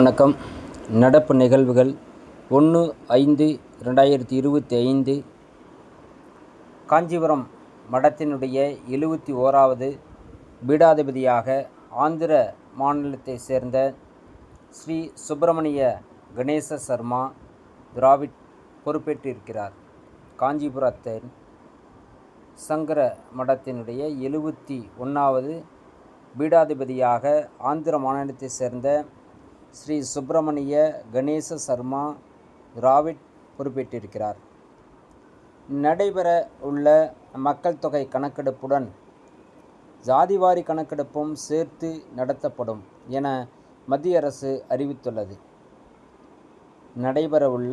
வணக்கம். நடப்பு நிகழ்வுகள் 1/5/2025 காஞ்சிபுரம் மடத்தினுடைய 71வது பீடாதிபதியாக ஆந்திர மாநிலத்தை சேர்ந்த ஸ்ரீ சுப்பிரமணிய கணேச சர்மா திராவிட் பொறுப்பேற்றிருக்கிறார். காஞ்சிபுரத்தின் சங்கர மடத்தினுடைய 71வது பீடாதிபதியாக ஆந்திர மாநிலத்தை சேர்ந்த ஸ்ரீ சுப்பிரமணிய கணேச சர்மா திராவிட் பொறுப்பேற்றிருக்கிறார். நடைபெற உள்ள மக்கள் தொகை கணக்கெடுப்புடன் ஜாதிவாரி கணக்கெடுப்பும் சேர்த்து நடத்தப்படும் என மத்திய அரசு அறிவித்துள்ளது. நடைபெறவுள்ள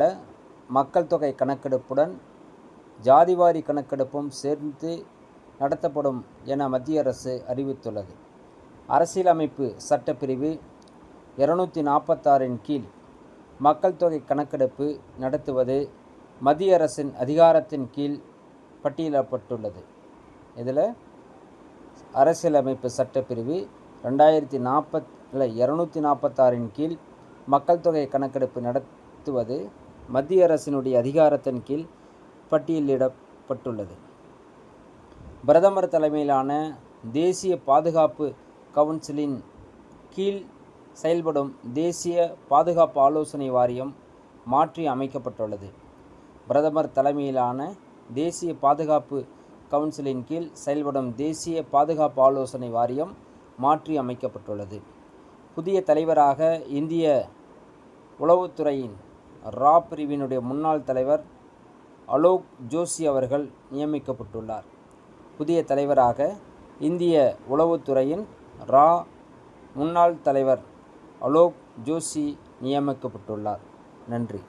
மக்கள் தொகை கணக்கெடுப்புடன் ஜாதிவாரி கணக்கெடுப்பும் சேர்த்து நடத்தப்படும் என மத்திய அரசு அறிவித்துள்ளது. அரசியலமைப்பு சட்டப்பிரிவு 246 கீழ் மக்கள் தொகை கணக்கெடுப்பு நடத்துவது மத்திய அரசின் அதிகாரத்தின் கீழ் பட்டியலிடப்பட்டுள்ளது. இதில் அரசியலமைப்பு சட்டப்பிரிவு 246 கீழ் மக்கள் தொகை கணக்கெடுப்பு நடத்துவது மத்திய அரசினுடைய அதிகாரத்தின் கீழ் பட்டியலிடப்பட்டுள்ளது. பிரதமர் தலைமையிலான தேசிய பாதுகாப்பு கவுன்சிலின் கீழ் செயல்படும் தேசிய பாதுகாப்பு ஆலோசனை வாரியம் மாற்றி அமைக்கப்பட்டுள்ளது. பிரதமர் தலைமையிலான தேசிய பாதுகாப்பு கவுன்சிலின் கீழ் செயல்படும் தேசிய பாதுகாப்பு ஆலோசனை வாரியம் மாற்றி அமைக்கப்பட்டுள்ளது. புதிய தலைவராக இந்திய உளவுத்துறையின் ரா பிரிவினுடைய முன்னாள் தலைவர் அலோக் ஜோஷி அவர்கள் நியமிக்கப்பட்டுள்ளார். புதிய தலைவராக இந்திய உளவுத்துறையின் ரா முன்னாள் தலைவர் அலோக் ஜோஷி நியமிக்கப்பட்டுள்ளார். நன்றி.